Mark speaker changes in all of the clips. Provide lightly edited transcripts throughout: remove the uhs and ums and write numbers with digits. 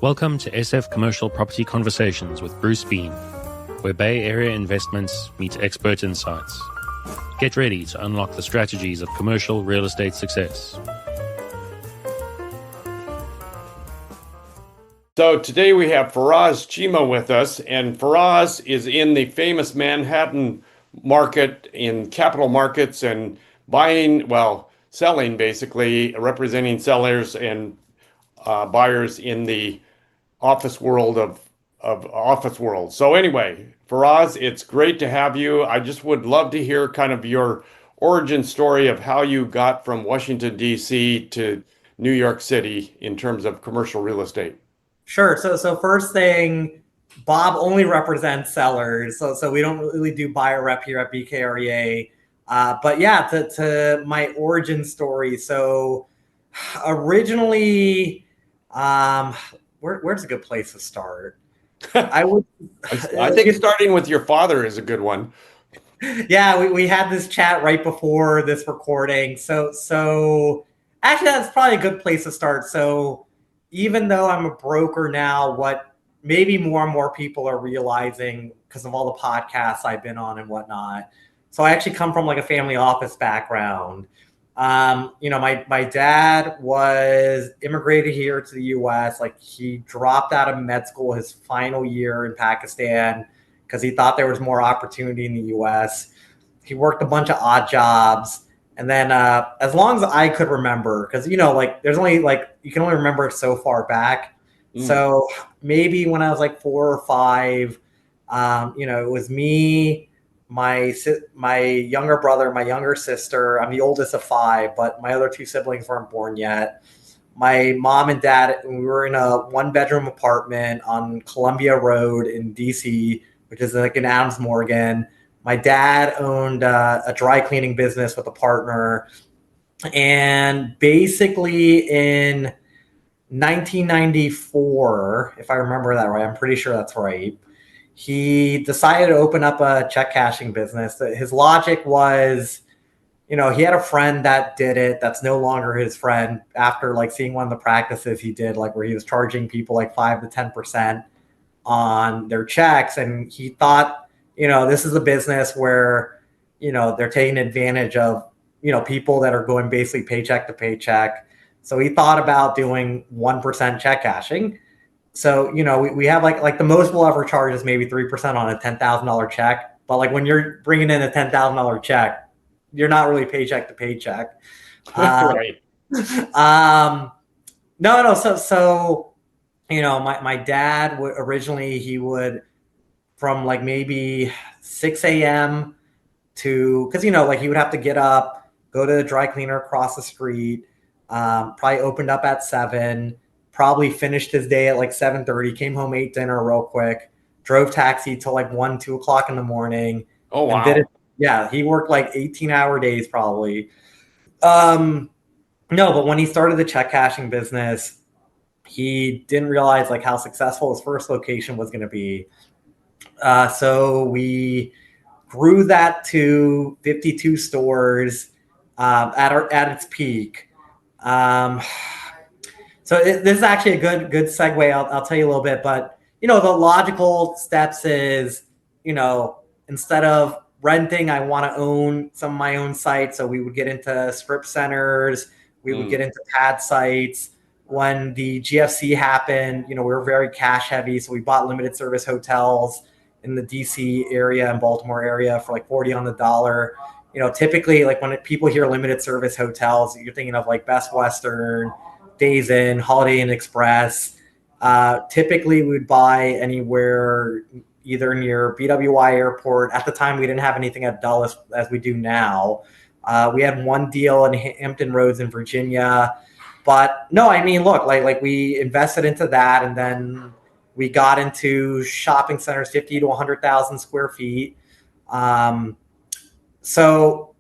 Speaker 1: Welcome to SF Commercial Property Conversations with Bruce Bean, where Bay Area investments meet expert insights. Get ready to unlock the strategies of commercial real estate success.
Speaker 2: So today we have Faraz Cheema with us, and Faraz is in the famous Manhattan market in capital markets and selling basically, representing sellers and buyers in the office world of office world. So anyway, Faraz, it's great to have you. I just would love to hear kind of your origin story of how you got from Washington, D.C. to New York City in terms of commercial real estate.
Speaker 3: Sure. So first thing, Bob only represents sellers. So we don't really do buyer rep here at BKREA. But yeah, to my origin story. So originally, where's a good place to start?
Speaker 2: I think starting with your father is a good one.
Speaker 3: Yeah, we had this chat right before this recording. So actually that's probably a good place to start. So even though I'm a broker now, what maybe more and more people are realizing because of all the podcasts I've been on and whatnot. So I actually come from like a family office background. My dad was immigrated here to the US. Like he dropped out of med school his final year in Pakistan because he thought there was more opportunity in the US. He worked a bunch of odd jobs. And then as long as I could remember, because, there's only you can only remember so far back. So maybe when I was like 4 or 5, it was me, my younger brother, my younger sister. I'm the oldest of 5, but my other 2 siblings weren't born yet. My mom and dad, we were in a 1-bedroom apartment on Columbia Road in DC, which is like in Adams Morgan. My dad owned a dry cleaning business with a partner. And basically in 1994, if I remember that right, I'm pretty sure that's right, he decided to open up a check cashing business. His logic was, he had a friend that did it that's no longer his friend after seeing one of the practices he did, where he was charging people 5 to 10% on their checks. And he thought, this is a business where, they're taking advantage of, people that are going basically paycheck to paycheck. So he thought about doing 1% check cashing. So, we have like the most we'll ever charge is maybe 3% on a $10,000 check. But when you're bringing in a $10,000 check, you're not really paycheck to paycheck.
Speaker 2: Right.
Speaker 3: No. So, my dad would originally, he would from maybe 6 a.m. to, because, he would have to get up, go to the dry cleaner across the street, probably opened up at 7, probably finished his day at 7:30, came home, ate dinner real quick, drove taxi till 1, 2 o'clock in the morning.
Speaker 2: Oh, wow.
Speaker 3: Did it. Yeah, he worked 18-hour days probably. No, but when he started the check cashing business, he didn't realize how successful his first location was going to be. So we grew that to 52 stores at its peak. So this is actually a good segue. I'll tell you a little bit, but the logical steps is, instead of renting, I want to own some of my own sites. So we would get into strip centers, we would get into pad sites. When the GFC happened, we were very cash heavy, so we bought limited service hotels in the DC area and Baltimore area for 40 on the dollar. Typically when people hear limited service hotels, you're thinking of Best Western, Days Inn, Holiday Inn Express. Typically we would buy anywhere either near BWI Airport. At the time, we didn't have anything at Dulles as we do now. We had one deal in Hampton Roads in Virginia. But no, look, we invested into that, and then we got into shopping centers, 50 to 100,000 square feet. So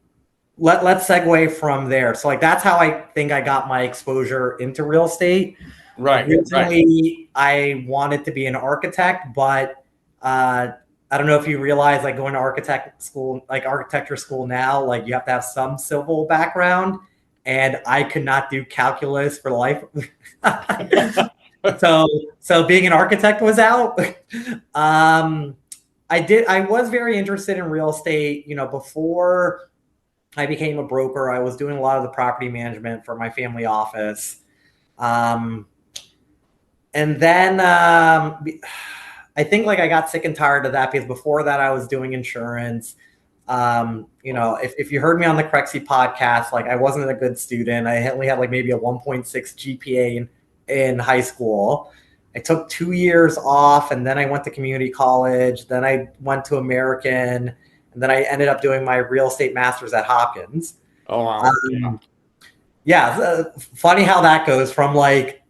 Speaker 3: let's segue from there. So that's how I think I got my exposure into real estate.
Speaker 2: Right.
Speaker 3: Originally, I wanted to be an architect, but I don't know if you realize, going to architecture school now, you have to have some civil background, and I could not do calculus for life. So being an architect was out. I was very interested in real estate, before I became a broker. I was doing a lot of the property management for my family office. And then I think like I got sick and tired of that, because before that I was doing insurance. If you heard me on the Crexy podcast, like I wasn't a good student. I only had like maybe a 1.6 GPA in high school. I took 2 years off, and then I went to community college. Then I went to American, and then I ended up doing my real estate master's at Hopkins.
Speaker 2: Oh, wow.
Speaker 3: Funny how that goes from like,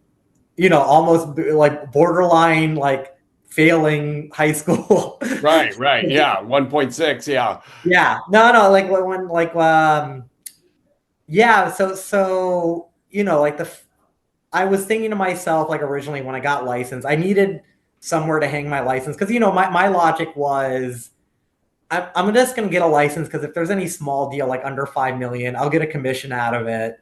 Speaker 3: almost like borderline, like failing high school.
Speaker 2: Right. Yeah. 1.6. Yeah.
Speaker 3: Yeah. No, like when, like, yeah. So, I was thinking to myself, like originally when I got licensed, I needed somewhere to hang my license. Cause my logic was, I'm just going to get a license, because if there's any small deal, like under 5 million, I'll get a commission out of it.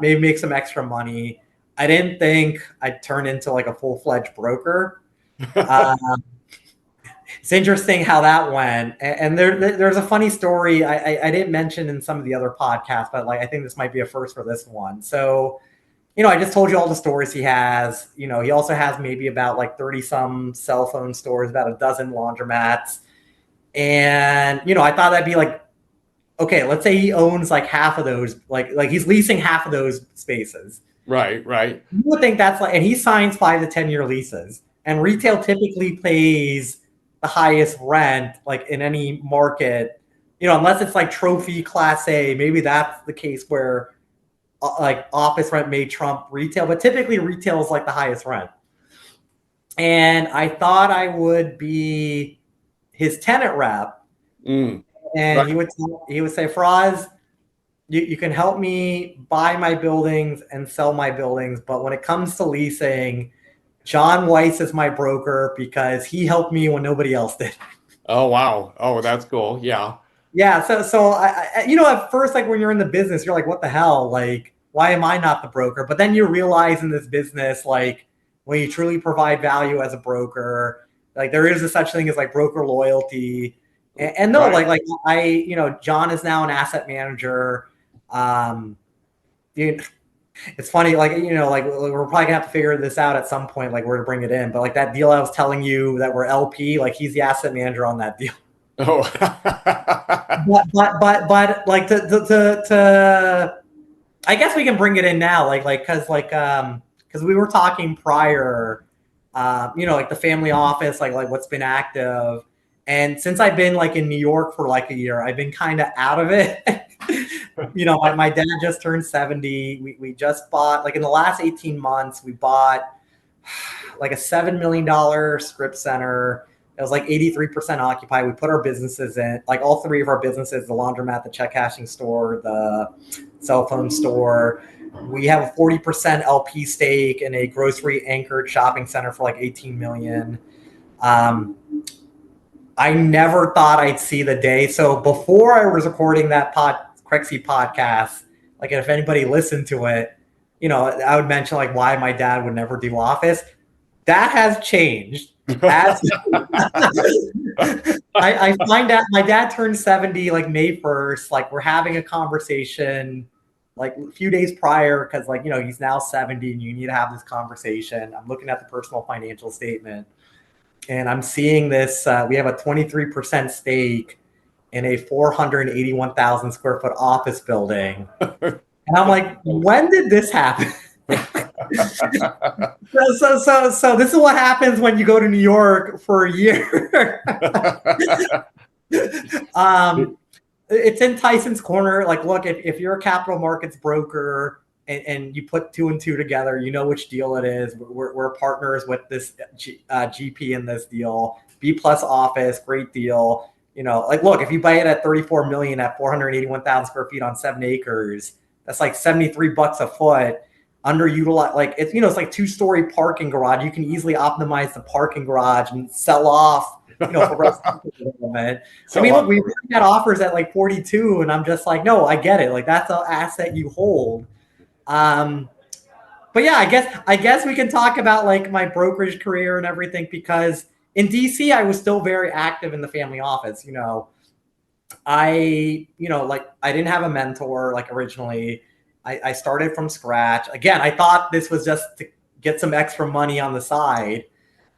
Speaker 3: Maybe make some extra money. I didn't think I'd turn into like a full-fledged broker. It's interesting how that went. And there's a funny story I didn't mention in some of the other podcasts, but like I think this might be a first for this one. So, I just told you all the stores he has. He also has maybe about like 30 some cell phone stores, about a dozen laundromats. And, I thought that'd be like, okay, let's say he owns like half of those, like he's leasing half of those spaces.
Speaker 2: Right.
Speaker 3: You would think that's like, and he signs 5 to 10 year leases, and retail typically pays the highest rent, like in any market, unless it's like trophy class A, maybe that's the case where like office rent may trump retail, but typically retail is like the highest rent. And I thought I would be his tenant rep. And right. he would say, Faraz, you can help me buy my buildings and sell my buildings, but when it comes to leasing, John Weiss is my broker, because he helped me when nobody else did.
Speaker 2: Oh, wow. Oh, that's cool. Yeah.
Speaker 3: Yeah. So I at first, like when you're in the business, you're like, what the hell? Like, why am I not the broker? But then you realize in this business, like when you truly provide value as a broker, like there is a such thing as like broker loyalty. And no, right. like John is now an asset manager. It's funny, like, like we're probably gonna have to figure this out at some point, like where to bring it in. But like that deal I was telling you that we're LP, like he's the asset manager on that deal.
Speaker 2: Oh,
Speaker 3: but like to I guess we can bring it in now, because we were talking prior, like the family office, like what's been active. And since I've been like in New York for like a year, I've been kind of out of it. My dad just turned 70. We just bought, like in the last 18 months, we bought like a $7 million strip center. It was like 83% occupied. We put our businesses in, like all 3 of our businesses, the laundromat, the check cashing store, the cell phone store. We have a 40% LP stake in a grocery anchored shopping center for like 18 million. I never thought I'd see the day. So before I was recording that Crexy podcast, like if anybody listened to it, I would mention like why my dad would never do office. That has changed. I find out my dad turned 70 like May 1st. Like we're having a conversation like a few days prior, because like, he's now 70 and you need to have this conversation. I'm looking at the personal financial statement. And I'm seeing this, we have a 23% stake in a 481,000 square foot office building. And I'm like, when did this happen? So this is what happens when you go to New York for a year. It's in Tyson's Corner. Like, look, if you're a capital markets broker, and you put 2 and 2 together, which deal it is. We're partners with this GP in this deal. B+ office, great deal. Like look, if you buy it at 34 million at 481,000 square feet on 7 acres, that's like $73 a foot. Underutilized, like it's it's like 2-story parking garage. You can easily optimize the parking garage and sell off. For rest of the development. So, look, we got offers at like 42, and I'm just like, no, I get it. Like that's an asset you hold. but yeah, I guess we can talk about like my brokerage career and everything, because in DC I was still very active in the family office. Like I didn't have a mentor like originally. I started from scratch. Again, I thought this was just to get some extra money on the side.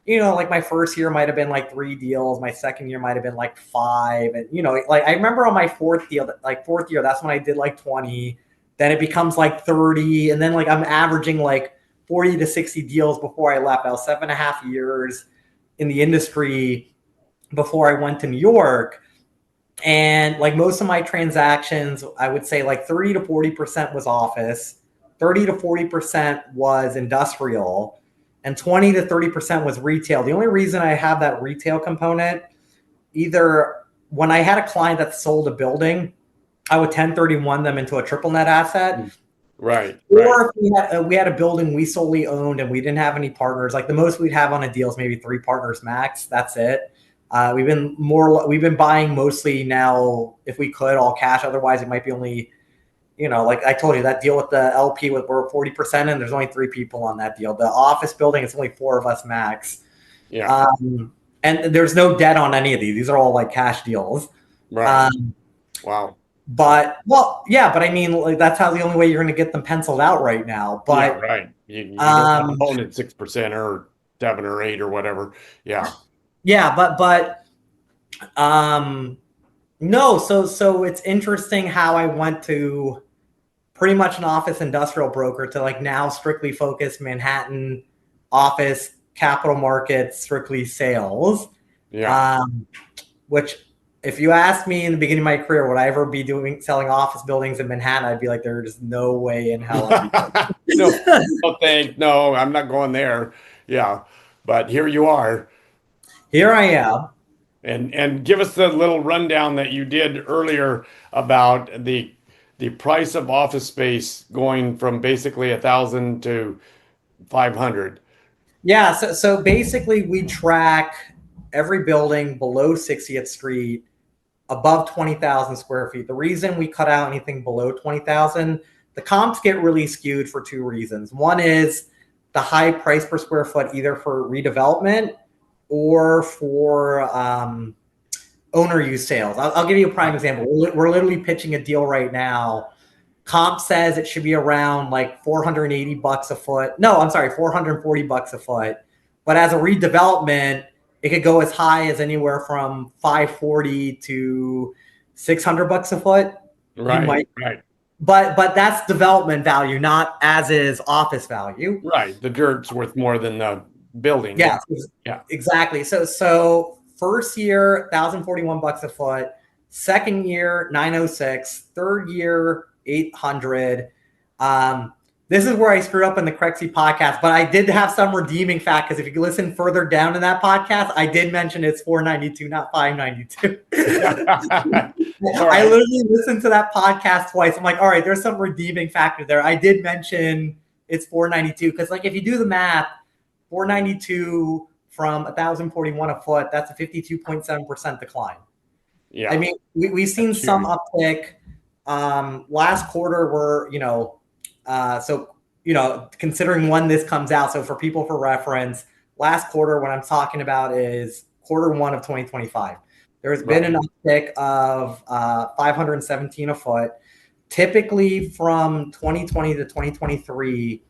Speaker 3: Like my first year might have been like 3 deals. My second year might have been like 5. And, like I remember on my fourth year, that's when I did like 20. Then it becomes like 30. And then like I'm averaging like 40 to 60 deals before I left. I was 7.5 years in the industry before I went to New York. And like most of my transactions, I would say like 30 to 40% was office, 30 to 40% was industrial, and 20 to 30% was retail. The only reason I have that retail component, either when I had a client that sold a building, I would 1031 them into a triple net asset.
Speaker 2: Right.
Speaker 3: Or if we had a building we solely owned and we didn't have any partners, like the most we'd have on a deal is maybe 3 partners max. That's it. We've been buying mostly now, if we could, all cash. Otherwise, it might be only, like I told you, that deal with the LP we're 40% in. There's only 3 people on that deal. The office building, it's only 4 of us max.
Speaker 2: Yeah.
Speaker 3: And there's no debt on any of these. These are all like cash deals.
Speaker 2: Right. Wow.
Speaker 3: But I mean, like that's how the only way you're going to get them penciled out right now. But
Speaker 2: yeah, right. You don't own it 6% or 7 or 8 or whatever. Yeah.
Speaker 3: Yeah, but no. So it's interesting how I went to pretty much an office industrial broker to like now strictly focused Manhattan office, capital markets, strictly sales.
Speaker 2: Yeah.
Speaker 3: Which, if you asked me in the beginning of my career, would I ever be selling office buildings in Manhattan? I'd be like, there's no way in hell.
Speaker 2: No, I'm not going there. Yeah, but here you are.
Speaker 3: Here I am.
Speaker 2: And give us the little rundown that you did earlier about the price of office space going from basically 1,000 to 500.
Speaker 3: Yeah, so basically we track every building below 60th Street, above 20,000 square feet. The reason we cut out anything below 20,000, the comps get really skewed for 2 reasons. One is the high price per square foot, either for redevelopment or for owner use sales. I'll give you a prime example. We're literally pitching a deal right now. Comp says it should be around like $480 a foot. No, I'm sorry, $440 a foot. But as a redevelopment, it could go as high as anywhere from $540 to $600 a foot.
Speaker 2: Right.
Speaker 3: But that's development value, not as is office value.
Speaker 2: Right. The dirt's worth more than the building.
Speaker 3: Yeah.
Speaker 2: Yeah.
Speaker 3: Exactly. So first year, $1,041 a foot. Second year, $906. Third year, $800. This is where I screwed up in the Crexy podcast, but I did have some redeeming fact, because if you listen further down in that podcast, I did mention it's $492, not $592. I literally listened to that podcast twice. I'm like, all right, there's some redeeming factor there. I did mention it's $492 because, like, if you do the math, $492 from $1,041 a foot, that's a 52.7% decline.
Speaker 2: Yeah,
Speaker 3: I mean, we've seen some uptick. Last quarter, considering when this comes out, so for people for reference, last quarter, what I'm talking about is Q1 of 2025. There's been an uptick of 517 a foot. Typically from 2020 to 2023,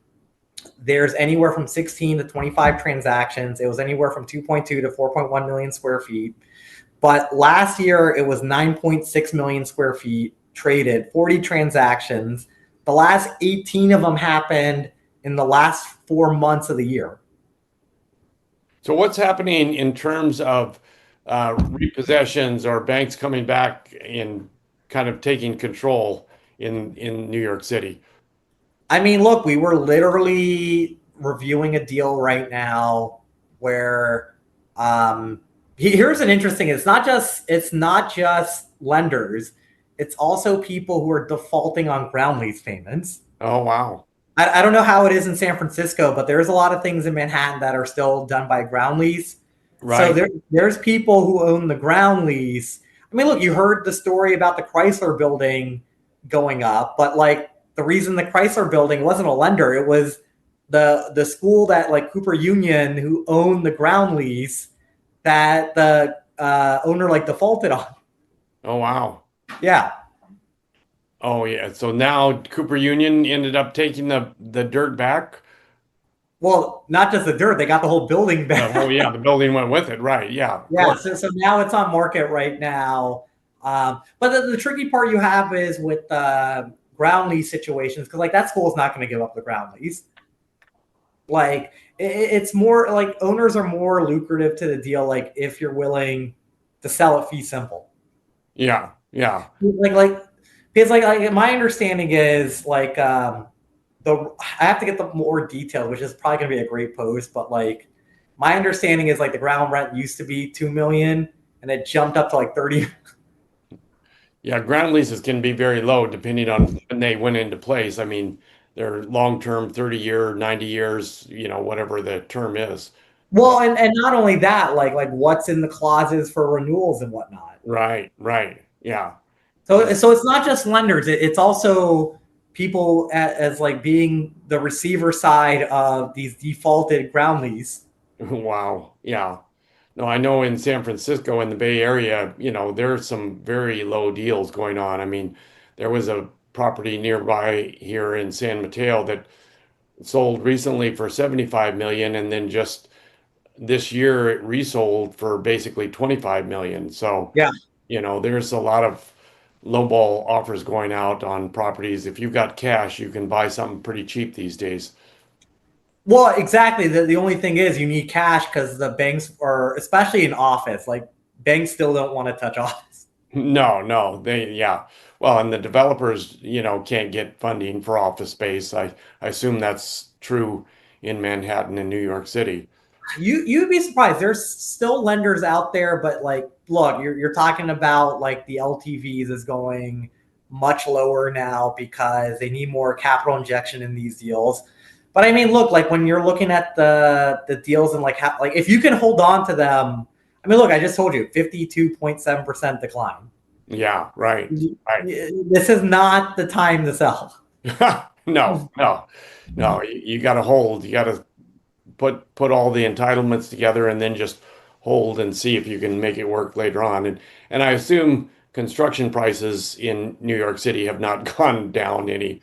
Speaker 3: there's anywhere from 16 to 25 transactions. It was anywhere from 2.2 to 4.1 million square feet. But last year, it was 9.6 million square feet traded, 40 transactions. The last 18 of them happened in the last 4 months of the year.
Speaker 2: So what's happening in terms of repossessions or banks coming back and kind of taking control in New York City?
Speaker 3: I mean, look, we were literally reviewing a deal right now where here's an interesting, it's not just lenders, it's also people who are defaulting on ground lease payments.
Speaker 2: Oh, wow.
Speaker 3: I don't know how it is in San Francisco, but there's a lot of things in Manhattan that are still done by ground lease.
Speaker 2: Right.
Speaker 3: So there's people who own the ground lease. I mean, look, you heard the story about the Chrysler building going up, but like the reason the Chrysler building wasn't a lender, it was the school that like Cooper Union, who owned the ground lease, that the owner like defaulted on.
Speaker 2: Oh, wow.
Speaker 3: Yeah.
Speaker 2: Oh, yeah. So now Cooper Union ended up taking the dirt back.
Speaker 3: Well, not just the dirt, they got the whole building back.
Speaker 2: Oh, yeah. The building went with it. Right. Yeah. Of
Speaker 3: Yeah,
Speaker 2: course.
Speaker 3: so now it's on market right now. But the tricky part you have is with ground lease situations, because like that school is not going to give up the ground lease. Like it's more like owners are more lucrative to the deal. Like if you're willing to sell it fee simple.
Speaker 2: Yeah. Yeah.
Speaker 3: Like because like my understanding is like I have to get the more detail, which is probably going to be a great post, but like my understanding is like the ground rent used to be 2 million and it jumped up to like 30.
Speaker 2: Yeah. Ground leases can be very low depending on when they went into place. I mean, they're long-term, 30-year, 90 years, whatever the term is.
Speaker 3: Well, and not only that, like what's in the clauses for renewals and whatnot.
Speaker 2: Right. Right. Yeah.
Speaker 3: So it's not just lenders, it's also people as like being the receiver side of these defaulted ground lease.
Speaker 2: Wow. Yeah. No, I know in San Francisco in the Bay Area, there's some very low deals going on. I mean, there was a property nearby here in San Mateo that sold recently for 75 million and then just this year it resold for basically 25 million. So,
Speaker 3: Yeah.
Speaker 2: there's a lot of lowball offers going out on properties. If you've got cash, you can buy something pretty cheap these days.
Speaker 3: Well, exactly. The only thing is you need cash because the banks are, especially in office, like banks still don't want to touch office.
Speaker 2: No, no, yeah. Well, and the developers, can't get funding for office space. I assume that's true in Manhattan and New York City.
Speaker 3: You'd be surprised. There's still lenders out there, but like, look, you're talking about like the LTVs is going much lower now because they need more capital injection in these deals. But I mean, look, like when you're looking at the deals and like how, like if you can hold on to them. I mean, look, I just told you 52.7% decline.
Speaker 2: Yeah, right, right.
Speaker 3: This is not the time to sell.
Speaker 2: No, no, no. You got to hold. You got to put all the entitlements together and then just hold and see if you can make it work later on. And I assume construction prices in New York City have not gone down any.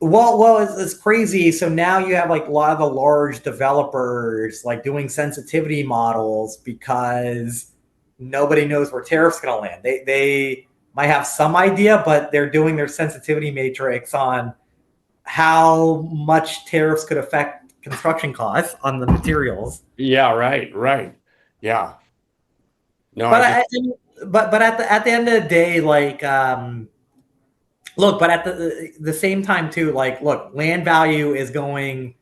Speaker 3: Well, it's crazy. So now you have like a lot of the large developers like doing sensitivity models because nobody knows where tariffs going to land. They might have some idea, but they're doing their sensitivity matrix on how much tariffs could affect construction costs on the materials.
Speaker 2: Yeah, right, right. Yeah. No,
Speaker 3: But
Speaker 2: I just,
Speaker 3: but at the end of the day, like look, but at the same time too, like look, land value is going.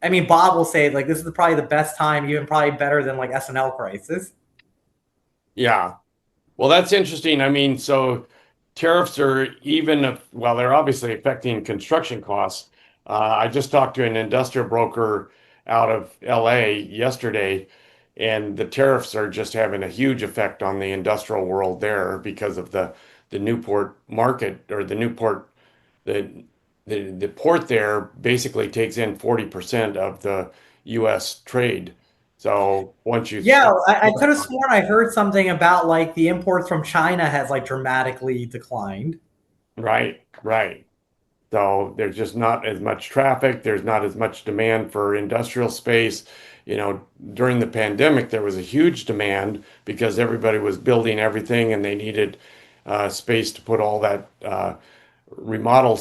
Speaker 3: I mean, Bob will say like this is probably the best time, even probably better than like SNL crisis.
Speaker 2: yeah. Well, that's interesting. I mean, so tariffs are even if, well, they're obviously affecting construction costs. I just talked to an industrial broker out of LA yesterday, and the tariffs are just having a huge effect on the industrial world there because of the Newport market or the Newport the the port there basically takes in 40% of the US trade. So once you
Speaker 3: Yeah,
Speaker 2: stop,
Speaker 3: I could have sworn I heard something about like the imports from China has like dramatically declined.
Speaker 2: right, right. So there's just not as much traffic. There's not as much demand for industrial space. During the pandemic, there was a huge demand because everybody was building everything and they needed space to put all that remodel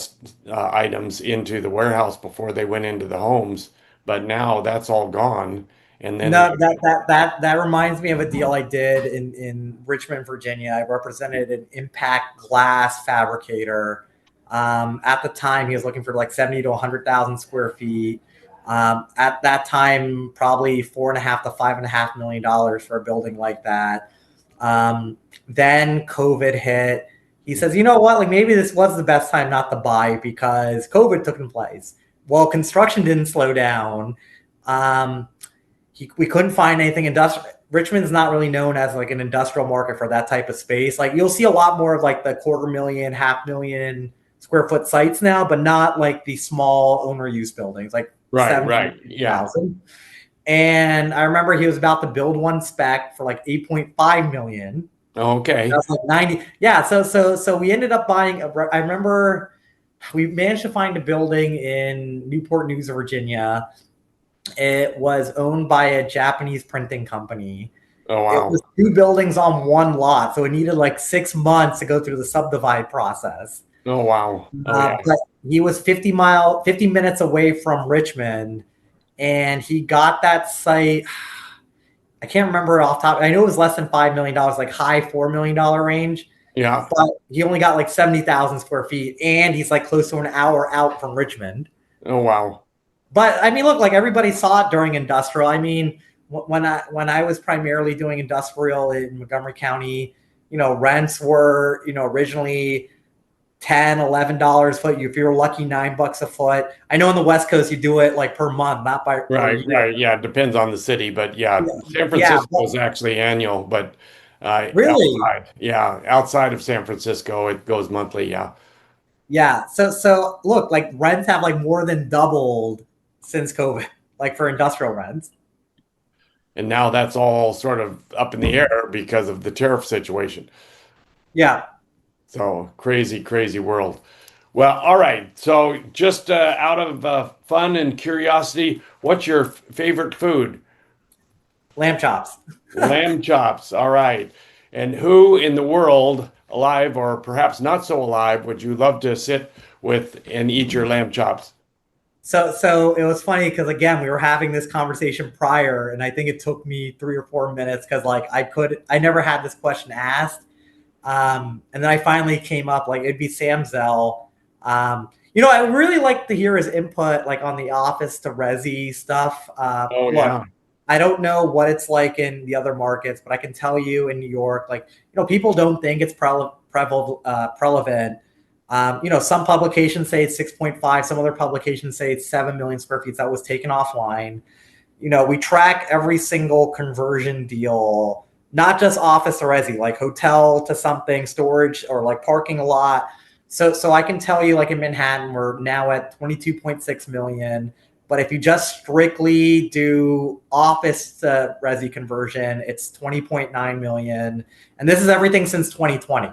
Speaker 2: items into the warehouse before they went into the homes. But now that's all gone. And then,
Speaker 3: No, that reminds me of a deal I did in Richmond, Virginia. I represented an impact glass fabricator. At the time, he was looking for like 70 to 100,000 square feet. At that time, probably $4.5 to $5.5 million for a building like that. Then COVID hit. He says, you know what? Like maybe this was the best time not to buy because COVID took in place. Well, construction didn't slow down. We couldn't find anything industrial. Richmond's not really known as like an industrial market for that type of space. Like you'll see a lot more of like the 250,000, 500,000 square foot sites now, but not like the small owner use buildings. Like
Speaker 2: Right. Yeah.
Speaker 3: 70,000. And I remember he was about to build one spec for like 8.5 million.
Speaker 2: Okay.
Speaker 3: That was like 90. Yeah. So we ended up buying I remember we managed to find a building in Newport News, Virginia. It was owned by a Japanese printing company.
Speaker 2: Oh,
Speaker 3: It
Speaker 2: wow.
Speaker 3: was 2 buildings on one lot. So it needed like 6 months to go through the subdivide process.
Speaker 2: Oh, wow. Oh, yeah.
Speaker 3: But he was 50 minutes away from Richmond, and he got that site. I can't remember off top. I know it was less than $5 million, like high $4 million range.
Speaker 2: Yeah.
Speaker 3: But he only got like 70,000 square feet, and he's like close to an hour out from Richmond.
Speaker 2: Oh, wow.
Speaker 3: But I mean, look, like everybody saw it during industrial. I mean, when I was primarily doing industrial in Montgomery County, rents were, originally $10-11 a foot. If you're lucky, $9 a foot. I know on the West Coast you do it like per month, not by per year.
Speaker 2: Right. Yeah, it depends on the city, but yeah, San Francisco is actually annual, but
Speaker 3: really,
Speaker 2: outside of San Francisco, it goes monthly. Yeah.
Speaker 3: yeah. So look, like rents have like more than doubled since COVID, like for industrial rents.
Speaker 2: And now that's all sort of up in the air because of the tariff situation.
Speaker 3: Yeah.
Speaker 2: So crazy world. Well, all right. So just out of fun and curiosity, what's your favorite food?
Speaker 3: Lamb chops.
Speaker 2: Lamb chops. All right. And who in the world, alive or perhaps not so alive, would you love to sit with and eat your lamb chops?
Speaker 3: So it was funny because again, we were having this conversation prior, and I think it took me 3 or 4 minutes because like I never had this question asked. And then I finally came up, like it'd be Sam Zell. I would really like to hear his input like on the office to resi stuff. Look, I don't know what it's like in the other markets, but I can tell you in New York, like, people don't think it's prevalent. Some publications say it's 6.5, some other publications say it's 7 million square feet that was taken offline. We track every single conversion deal, not just office or resi, like hotel to something, storage, or like parking a lot. So I can tell you, like in Manhattan, we're now at 22.6 million. But if you just strictly do office to resi conversion, it's 20.9 million. And this is everything since 2020.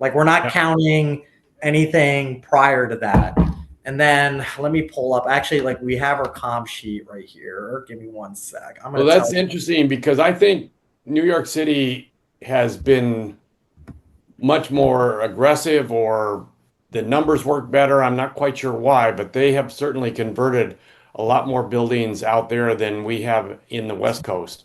Speaker 3: Like we're not counting anything prior to that. And then let me pull up. Actually, like we have our comp sheet right here. Give me one sec.
Speaker 2: Well, that's interesting because I think New York City has been much more aggressive, or the numbers work better. I'm not quite sure why, but they have certainly converted a lot more buildings out there than we have in the West Coast.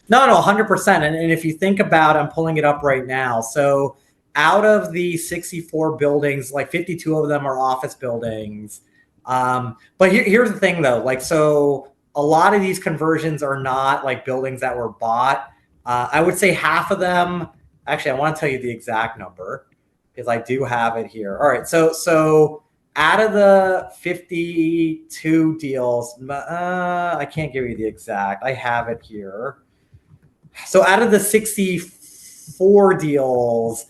Speaker 3: No, 100%. And if you think about, I'm pulling it up right now. So out of the 64 buildings, like 52 of them are office buildings. But here's the thing though, like, so a lot of these conversions are not like buildings that were bought. I would say half of them, actually, I want to tell you the exact number because I do have it here. All right. So out of the 52 deals, I can't give you the exact, I have it here. So out of the 64 deals,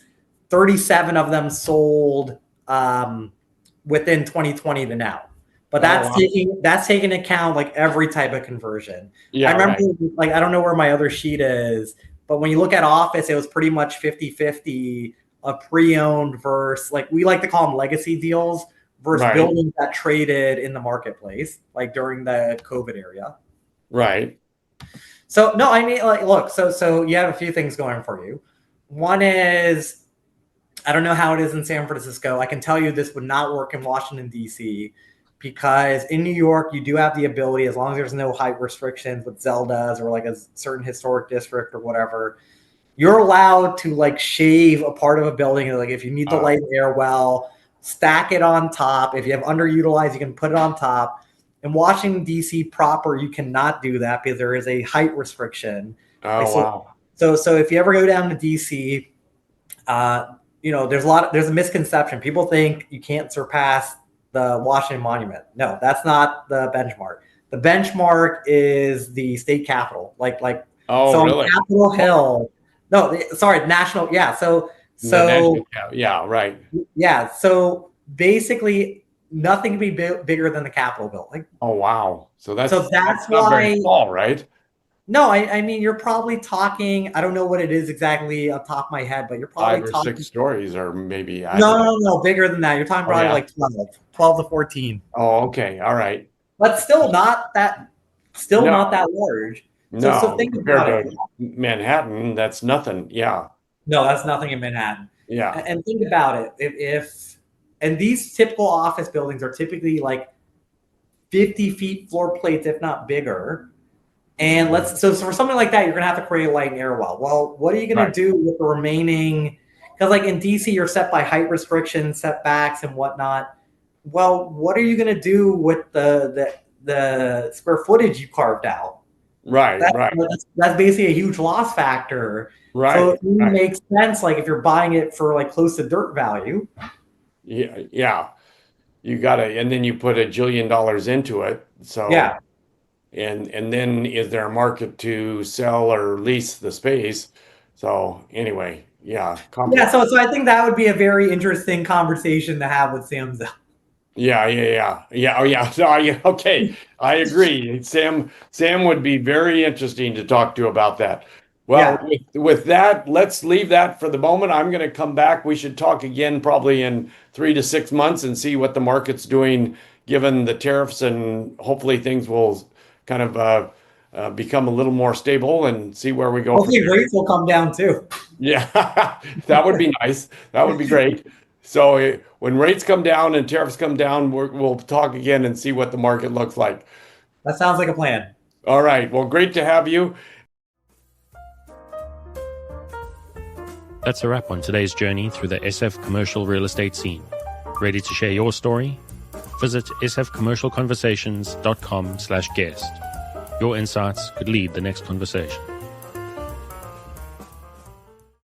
Speaker 3: 37 of them sold within 2020 to now. But that's taking into account like every type of conversion. Yeah, I remember like I don't know where my other sheet is, but when you look at office, it was pretty much 50-50 of pre-owned versus, like we like to call them legacy deals, versus buildings that traded in the marketplace, like during the COVID area.
Speaker 2: Right.
Speaker 3: So no, I mean, like, look, so you have a few things going for you. One is, I don't know how it is in San Francisco. I can tell you this would not work in Washington, D.C., because in New York, you do have the ability, as long as there's no height restrictions with Zeldas or like a certain historic district or whatever, you're allowed to like shave a part of a building. Like if you need the light and air well, stack it on top. If you have underutilized, you can put it on top. In Washington, D.C. proper, you cannot do that because there is a height restriction.
Speaker 2: Wow.
Speaker 3: So if you ever go down to D.C., there's a misconception. People think you can't surpass the Washington Monument. No, that's not the benchmark. The benchmark is the state capitol. Really? Capitol Hill. No, sorry, national. Yeah. So
Speaker 2: yeah, right.
Speaker 3: Yeah. So basically, nothing can be bigger than the Capitol building.
Speaker 2: Oh, wow. So that's
Speaker 3: that's
Speaker 2: not very
Speaker 3: why.
Speaker 2: small, right?
Speaker 3: No, I mean, you're probably talking, I don't know what it is exactly on top of my head, but you're probably
Speaker 2: 5 or
Speaker 3: talking.
Speaker 2: 6 stories, or maybe.
Speaker 3: No, bigger than that. You're talking probably
Speaker 2: yeah?
Speaker 3: like 12 to 14.
Speaker 2: Oh, okay. All right.
Speaker 3: But still not that
Speaker 2: No,
Speaker 3: large. So
Speaker 2: no.
Speaker 3: think
Speaker 2: Compared
Speaker 3: about it.
Speaker 2: to Manhattan, that's nothing. Yeah.
Speaker 3: No, that's nothing in Manhattan.
Speaker 2: Yeah.
Speaker 3: And think about it. And these typical office buildings are typically like 50 feet floor plates, if not bigger. And so for something like that, you're gonna have to create a light and air well. Well, what are you gonna
Speaker 2: Right.
Speaker 3: do with the remaining? Because like in DC, you're set by height restrictions, setbacks, and whatnot. Well, what are you gonna do with the square footage you carved out?
Speaker 2: Right.
Speaker 3: That's basically a huge loss factor.
Speaker 2: Right.
Speaker 3: So it makes sense, like if you're buying it for like close to dirt value.
Speaker 2: Yeah. Yeah. You gotta, and then you put $1 jillion into it. So
Speaker 3: Yeah.
Speaker 2: And then is there a market to sell or lease the space? So anyway, yeah.
Speaker 3: Yeah. So I think that would be a very interesting conversation to have with Sam Zell.
Speaker 2: Yeah. Oh, yeah. So, okay, I agree. Sam would be very interesting to talk to about that. Well, with that, let's leave that for the moment. I'm going to come back. We should talk again probably in 3 to 6 months and see what the market's doing given the tariffs, and hopefully things will kind of become a little more stable and see where we go.
Speaker 3: Hopefully rates will come down too.
Speaker 2: Yeah, that would be nice. That would be great. So when rates come down and tariffs come down, we'll talk again and see what the market looks like.
Speaker 3: That sounds like a plan.
Speaker 2: All right. Well, great to have you.
Speaker 1: That's a wrap on today's journey through the SF commercial real estate scene. Ready to share your story? Visit sfcommercialconversations.com/guest. Your insights could lead the next conversation.